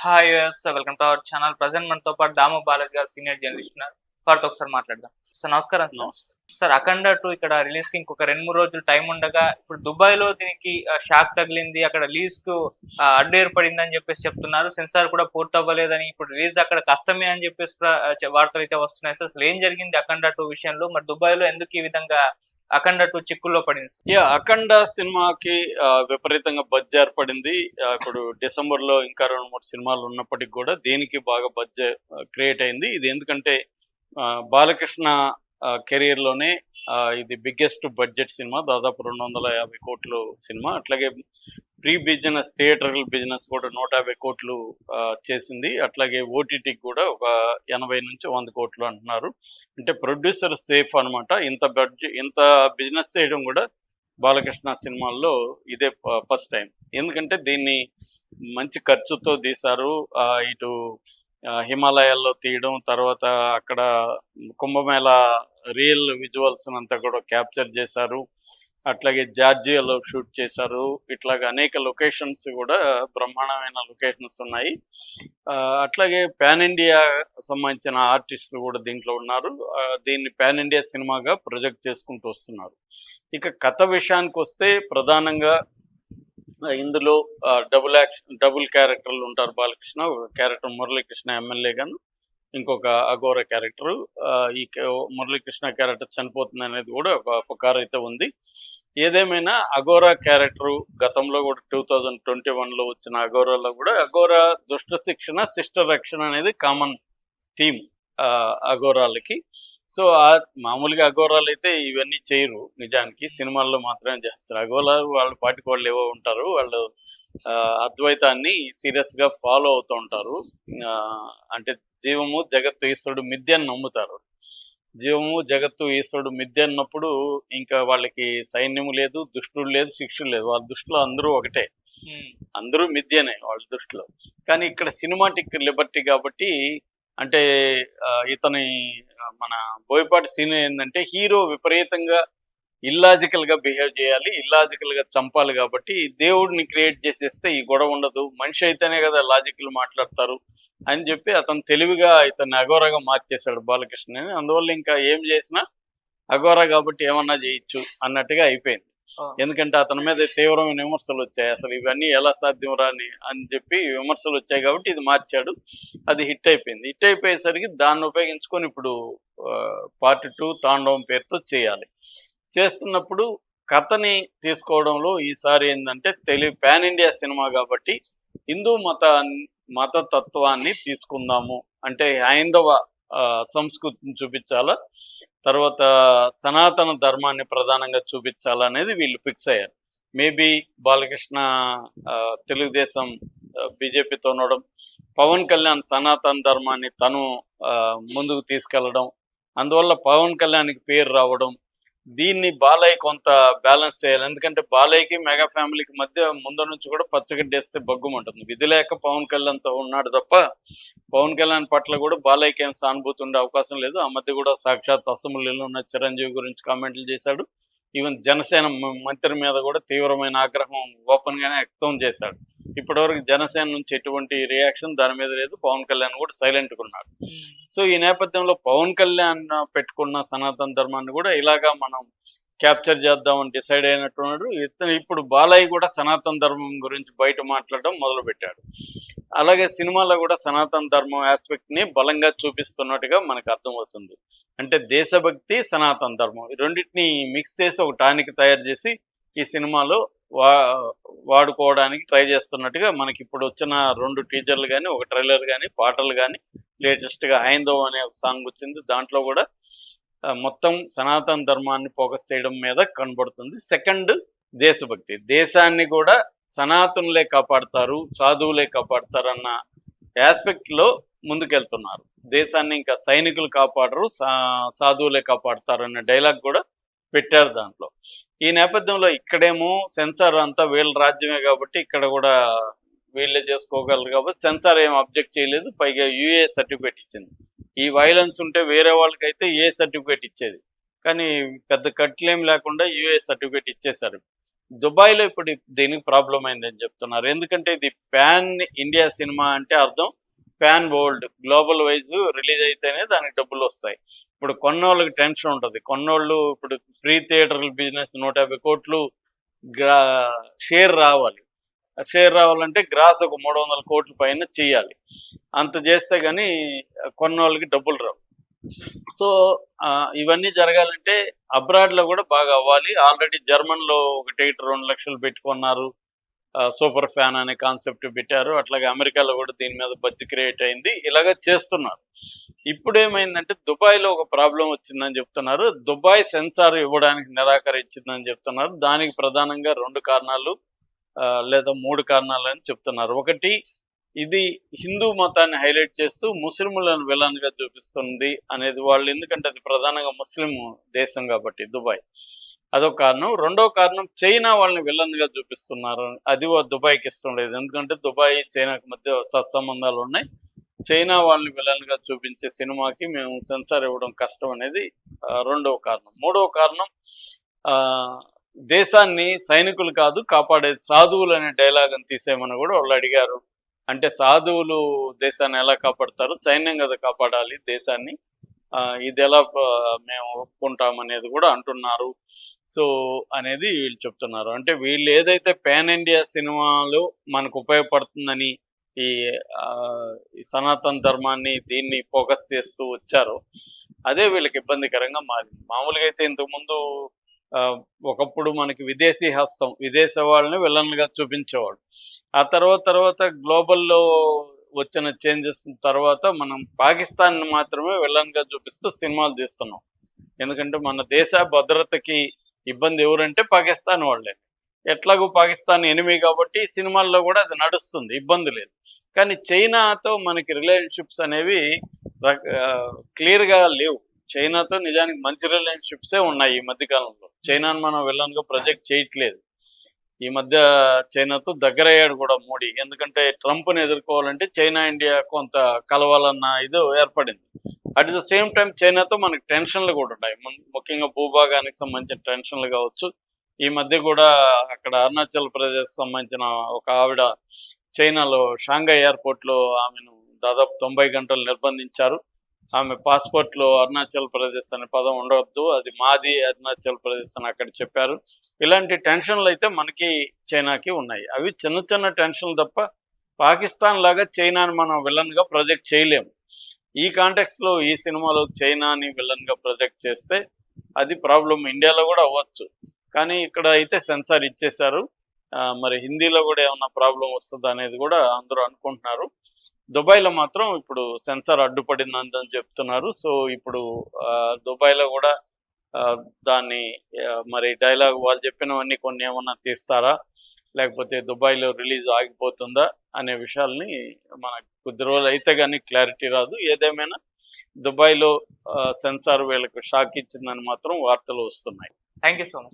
Hi US welcome to our channel. Present మనతో పాటు దాము బాలాజీ గారు సీనియర్ జర్నలిస్ట్ ఉన్నారు. వారితో ఒకసారి మాట్లాడదాం. సార్ నమస్కారం సార్. నమస్తే. సార్ అఖండ 2 ఇక్కడ రిలీజ్ కి ఇంకొక 2-3 రోజులు టైం ఉండగా ఇప్పుడు దుబాయ్ లో దీనికి షాక్ తగిలింది, అక్కడ రిలీజ్ కు అడ్డు ఏర్పడింది అని చెప్పేసి చెప్తున్నారు. సెన్సార్ కూడా పూర్తి అవ్వలేదని, ఇప్పుడు రిలీజ్ అక్కడ కష్టమే అని చెప్పేసి వార్తలు అయితే వస్తున్నాయి. సార్ అసలు ఏం జరిగింది అఖండ 2 విషయంలో? మరి దుబాయ్ లో ఎందుకు ఈ విధంగా అఖండ 2 చిక్కుల్లో పడింది? అఖండ సినిమాకి విపరీతంగా బజ్ ఏర్పడింది. ఇప్పుడు డిసెంబర్ లో ఇంకా 2-3 సినిమాలు ఉన్నప్పటికీ కూడా దేనికి బాగా బజ్ క్రియేట్ అయింది. ఇది ఎందుకంటే బాలకృష్ణ కెరీర్ లోనే ఇది బిగ్గెస్ట్ బడ్జెట్ సినిమా, దాదాపు 250 కోట్లు సినిమా. అట్లాగే ప్రీ బిజినెస్, థియేటర్ బిజినెస్ కూడా 150 కోట్లు చేసింది. అట్లాగే ఓటీటీకి కూడా ఒక 80 నుంచి 100 కోట్లు అంటున్నారు. అంటే ప్రొడ్యూసర్ సేఫ్ అనమాట. ఇంత బిజినెస్ చేయడం కూడా బాలకృష్ణ సినిమాల్లో ఇదే ఫస్ట్ టైం. ఎందుకంటే దీన్ని మంచి ఖర్చుతో తీశారు. ఇటు హిమాలయాల్లో తీయడం, తర్వాత అక్కడ కుంభమేళా రియల్ విజువల్స్ అంతా కూడా క్యాప్చర్ చేశారు. అట్లాగే జార్జియాలో షూట్ చేశారు. ఇట్లాగ అనేక లొకేషన్స్ కూడా బ్రహ్మాండమైన లొకేషన్స్ ఉన్నాయి. అట్లాగే పాన్ ఇండియా సంబంధించిన ఆర్టిస్టులు కూడా దీంట్లో ఉన్నారు. దీన్ని పాన్ ఇండియా సినిమాగా ప్రొజెక్ట్ చేసుకుంటూ వస్తున్నారు. ఇక కథ విషయానికి వస్తే ప్రధానంగా ఇందులో డబుల్ క్యారెక్టర్లు ఉంటారు. బాలకృష్ణ ఒక క్యారెక్టర్, మురళీకృష్ణ ఎమ్మెల్యే గాను, ఇంకొక అఘోర క్యారెక్టరు. ఈ మురళీకృష్ణ క్యారెక్టర్ చనిపోతుంది అనేది కూడా ఒక పుకారు అయితే ఉంది. ఏదేమైనా అఘోర క్యారెక్టరు గతంలో కూడా 2021లో వచ్చిన అఘోరాలో కూడా అఘోర దుష్ట శిక్షణ, శిష్ట రక్షణ అనేది కామన్ థీమ్ అఘోరాలకి. సో మామూలుగా అఘోరాలు అయితే ఇవన్నీ చేయరు, నిజానికి సినిమాల్లో మాత్రమే చేస్తారు. అఘోరాలు వాళ్ళ పాటికి వాళ్ళు ఏవో ఉంటారు, వాళ్ళు అద్వైతాన్ని సీరియస్గా ఫాలో అవుతూ ఉంటారు. అంటే జీవము జగత్తు ఈశ్వరుడు మిథ్య అని నమ్ముతారు. జీవము జగత్తు ఈశ్వరుడు మిథ్య అన్నప్పుడు ఇంకా వాళ్ళకి సైన్యము లేదు, దుష్టుడు లేదు, శిక్షుడు లేదు. వాళ్ళ దృష్టిలో అందరూ ఒకటే, అందరూ మిథ్యనే వాళ్ళ దృష్టిలో. కానీ ఇక్కడ సినిమాటిక్ లిబర్టీ కాబట్టి, అంటే ఇతని మన బోయపాటి సీన్ ఏంటంటే హీరో విపరీతంగా ఇల్లాజికల్గా బిహేవ్ చేయాలి, ఇల్లాజికల్గా చంపాలి. కాబట్టి దేవుడిని క్రియేట్ చేసేస్తే ఈ గొడవ ఉండదు, మనిషి అయితేనే కదా లాజికల్ మాట్లాడతారు అని చెప్పి అతను తెలివిగా ఇతన్ని అఘోరగా మార్చేశాడు బాలకృష్ణని. అందువల్ల ఇంకా ఏం చేసినా అఘోర కాబట్టి ఏమన్నా చేయొచ్చు అన్నట్టుగా అయిపోయింది. ఎందుకంటే అతని మీద తీవ్రమైన విమర్శలు వచ్చాయి. అసలు ఇవన్నీ ఎలా సాధ్యం రాని అని చెప్పి విమర్శలు వచ్చాయి కాబట్టి ఇది మార్చాడు. అది హిట్ అయిపోయింది. హిట్ అయిపోయేసరికి దాన్ని ఉపయోగించుకొని ఇప్పుడు పార్ట్ 2 తాండవం పేరుతో చేయాలి. చేస్తున్నప్పుడు కథని తీసుకోవడంలో ఈసారి ఏంటంటే పాన్ ఇండియా సినిమా కాబట్టి హిందూ మతతత్వాన్ని తీసుకుందాము, అంటే హైందవ సంస్కృతిని చూపించాలా, తర్వాత సనాతన ధర్మాన్ని ప్రధానంగా చూపించాలనేది వీళ్ళు ఫిక్స్ అయ్యారు. మేబీ బాలకృష్ణ తెలుగుదేశం బీజేపీతో ఉండడం, పవన్ కళ్యాణ్ సనాతన ధర్మాన్ని తను ముందుకు తీసుకెళ్లడం, అందువల్ల పవన్ కళ్యాణ్కి పేరు రావడం, దీన్ని బాలయ్య కొంత బ్యాలెన్స్ చేయాలి. ఎందుకంటే బాలయ్యకి మెగా ఫ్యామిలీకి మధ్య ముందు నుంచి కూడా పచ్చగడ్డేస్తే బగ్గుమంటుంది. విధి లేక పవన్ కళ్యాణ్తో ఉన్నాడు తప్ప పవన్ కళ్యాణ్ పట్ల కూడా బాలయ్యకి ఏం సానుభూతి ఉండే అవకాశం లేదు. ఆ మధ్య కూడా సాక్షాత్ అసెంబ్లీలో ఉన్న చిరంజీవి గురించి కామెంట్లు చేశాడు. ఈవెన్ జనసేన మంత్రి మీద కూడా తీవ్రమైన ఆగ్రహం ఓపెన్గానే వ్యక్తం చేశాడు. ఇప్పటివరకు జనసేన నుంచి ఎటువంటి రియాక్షన్ దాని మీద లేదు. పవన్ కళ్యాణ్ కూడా సైలెంట్గా ఉన్నాడు. సో ఈ నేపథ్యంలో పవన్ కళ్యాణ్ పెట్టుకున్న సనాతన ధర్మాన్ని కూడా ఇలాగా మనం క్యాప్చర్ చేద్దామని డిసైడ్ అయినట్టున్నాడు. ఇప్పుడు బాలయ్య కూడా సనాతన ధర్మం గురించి బయట మాట్లాడడం మొదలుపెట్టాడు. అలాగే సినిమాలో కూడా సనాతన ధర్మం ఆస్పెక్ట్ని బలంగా చూపిస్తున్నట్టుగా మనకు అర్థమవుతుంది. అంటే దేశభక్తి, సనాతన ధర్మం ఈ రెండింటిని మిక్స్ చేసి ఒక టానిక్ తయారు చేసి ఈ సినిమాలో వాడుకోవడానికి ట్రై చేస్తున్నట్టుగా మనకి ఇప్పుడు వచ్చిన 2 టీజర్లు కానీ, ఒక ట్రైలర్ కానీ, పాటలు కానీ, లేటెస్ట్గా హైందవ్ అనే ఒక సాంగ్ వచ్చింది. దాంట్లో కూడా మొత్తం సనాతన ధర్మాన్ని ఫోకస్ చేయడం మీద కనబడుతుంది. సెకండ్ దేశభక్తి, దేశాన్ని కూడా సనాతనులే కాపాడతారు, సాధువులే కాపాడతారు అన్న ఆస్పెక్ట్లో ముందుకెళ్తున్నారు. దేశాన్ని ఇంకా సైనికులు కాపాడరు, సాధువులే కాపాడతారు అన్న డైలాగ్ కూడా పెట్టారు దాంట్లో. ఈ నేపథ్యంలో ఇక్కడేమో సెన్సార్ అంతా వీళ్ళ రాజ్యమే కాబట్టి ఇక్కడ కూడా వీళ్ళే చేసుకోగలరు కాబట్టి సెన్సార్ ఏం అబ్జెక్ట్ చేయలేదు. పైగా యూఏ సర్టిఫికేట్ ఇచ్చింది. ఈ వైలెన్స్ ఉంటే వేరే వాళ్ళకైతే ఏ సర్టిఫికేట్ ఇచ్చేది, కానీ పెద్ద కట్లేం లేకుండా యూఏ సర్టిఫికేట్ ఇచ్చేశారు. దుబాయ్లో ఇప్పుడు దీనికి ప్రాబ్లం అయిందని చెప్తున్నారు. ఎందుకంటే ఇది పాన్ ఇండియా సినిమా అంటే అర్థం pan world global wise release అయితేనే దానికి డబ్బులు వస్తాయి. ఇప్పుడు కొన్నోళ్ళకి టెన్షన్ ఉంటుంది. కొన్నోళ్ళు ఇప్పుడు ఫ్రీ థియేటర్ల బిజినెస్ 150 కోట్లు గ్రా షేర్ రావాలి. షేర్ రావాలంటే గ్రాస్ ఒక 300 కోట్ల పైన చేయాలి. అంత చేస్తే కానీ కొన్నోళ్ళకి డబ్బులు రావు. సో ఇవన్నీ జరగాలంటే అబ్రాడ్లో కూడా బాగా అవ్వాలి. ఆల్రెడీ జర్మన్లో ఒక టికెట్ 2 లక్షలు పెట్టుకున్నారు. సూపర్ ఫ్యాన్ అనే కాన్సెప్ట్ పెట్టారు. అట్లాగే అమెరికాలో కూడా దీని మీద బడ్జ్ క్రియేట్ అయింది. ఇలాగ చేస్తున్నారు. ఇప్పుడు ఏమైందంటే దుబాయ్లో ఒక ప్రాబ్లం వచ్చిందని చెప్తున్నారు. దుబాయ్ సెన్సార్ ఇవ్వడానికి నిరాకరించిందని చెప్తున్నారు. దానికి ప్రధానంగా 2 కారణాలు లేదా 3 కారణాలు అని చెప్తున్నారు. ఒకటి, ఇది హిందూ మతాన్ని హైలైట్ చేస్తూ ముస్లింలను విలన్గా చూపిస్తుంది అనేది వాళ్ళు, ఎందుకంటే అది ప్రధానంగా ముస్లిం దేశం కాబట్టి దుబాయ్, అదొక కారణం. రెండో కారణం, చైనా వాళ్ళని విలన్గా చూపిస్తున్నారు. అది దుబాయ్కి ఇష్టం లేదు. ఎందుకంటే దుబాయ్ చైనాకి మధ్య సత్సంబంధాలు ఉన్నాయి. చైనా వాళ్ళని విలన్గా చూపించే సినిమాకి మేము సెన్సార్ ఇవ్వడం కష్టం అనేది రెండవ కారణం. మూడవ కారణం, దేశాన్ని సైనికులు కాదు కాపాడేది సాధువులు అనే డైలాగ్ అని తీసేయమని కూడా వాళ్ళు అడిగారు. అంటే సాధువులు దేశాన్ని ఎలా కాపాడతారు, సైన్యం కదా కాపాడాలి దేశాన్ని, ఇది ఎలా మేము ఒప్పుకుంటాం అనేది కూడా అంటున్నారు. సో అనేది వీళ్ళు చెప్తున్నారు. అంటే వీళ్ళు ఏదైతే పాన్ ఇండియా సినిమాలు మనకు ఉపయోగపడుతుందని ఈ సనాతన ధర్మాన్ని దీన్ని ఫోకస్ చేస్తూ వచ్చారో అదే వీళ్ళకి ఇబ్బందికరంగా మారింది. మామూలుగా అయితే ఇంతకుముందు ఒకప్పుడు మనకి విదేశీ హస్తం, విదేశ వాళ్ళని విలన్లుగా చూపించేవాడు. ఆ తర్వాత గ్లోబల్లో వచ్చిన చేంజెస్ తర్వాత మనం పాకిస్తాన్ మాత్రమే విలన్గా చూపిస్తూ సినిమాలు తీస్తున్నాం. ఎందుకంటే మన దేశ భద్రతకి ఇబ్బంది ఎవరంటే పాకిస్తాన్ వాళ్ళే. ఎట్లాగూ పాకిస్తాన్ ఎనిమి కాబట్టి సినిమాల్లో కూడా అది నడుస్తుంది, ఇబ్బంది లేదు. కానీ చైనాతో మనకి రిలేషన్షిప్స్ అనేవి క్లియర్గా లేవు. చైనాతో నిజానికి మంచి రిలేషన్షిప్సే ఉన్నాయి ఈ మధ్యకాలంలో. చైనాను మనం విలన్గా ప్రొజెక్ట్ చేయట్లేదు. ఈ మధ్య చైనాతో దగ్గరయ్యాడు కూడా మోడీ. ఎందుకంటే ట్రంప్ని ఎదుర్కోవాలంటే చైనా ఇండియా కొంత కలవాలన్న ఇది ఏర్పడింది. అట్ ద సేమ్ టైం చైనాతో మనకి టెన్షన్లు కూడా ఉన్నాయి. ముఖ్యంగా భూభాగానికి సంబంధించిన టెన్షన్లు కావచ్చు. ఈ మధ్య కూడా అక్కడ అరుణాచల్ ప్రదేశ్ సంబంధించిన ఒక ఆవిడ చైనాలో షాంఘై ఎయిర్పోర్ట్లో ఆమెను దాదాపు 90 గంటలు నిర్బంధించారు. ఆమె పాస్పోర్ట్లో అరుణాచల్ ప్రదేశ్ అనే పదం ఉండవద్దు, అది మాది అరుణాచల్ ప్రదేశ్ అని అక్కడ చెప్పారు. ఇలాంటి టెన్షన్లు అయితే మనకి చైనాకి ఉన్నాయి. అవి చిన్న చిన్న టెన్షన్లు తప్ప పాకిస్తాన్ లాగా చైనాని మనం విలన్గా ప్రొజెక్ట్ చేయలేము. ఈ కాంటెక్స్లో ఈ సినిమాలో చైనాని విలన్గా ప్రొజెక్ట్ చేస్తే అది ప్రాబ్లం. ఇండియాలో కూడా అవ్వచ్చు, కానీ ఇక్కడ అయితే సెన్సార్ ఇచ్చేశారు. మరి హిందీలో కూడా ఏమన్నా ప్రాబ్లం వస్తుందా అనేది కూడా అందరూ అనుకుంటున్నారు. దుబాయ్లో మాత్రం ఇప్పుడు సెన్సార్ అడ్డుపడిందని చెప్తున్నారు. సో ఇప్పుడు దుబాయ్లో కూడా దాన్ని మరి డైలాగ్ వాళ్ళు చెప్పినవన్నీ కొన్ని ఏమన్నా తీస్తారా, లేకపోతే దుబాయ్లో రిలీజ్ ఆగిపోతుందా అనే విషయాల్ని మనకు కొద్ది రోజులు అయితే కానీ క్లారిటీ రాదు. ఏదేమైనా దుబాయ్లో సెన్సార్ వీళ్ళకు షాక్ ఇచ్చిందని మాత్రం వార్తలు వస్తున్నాయి. Thank you so much.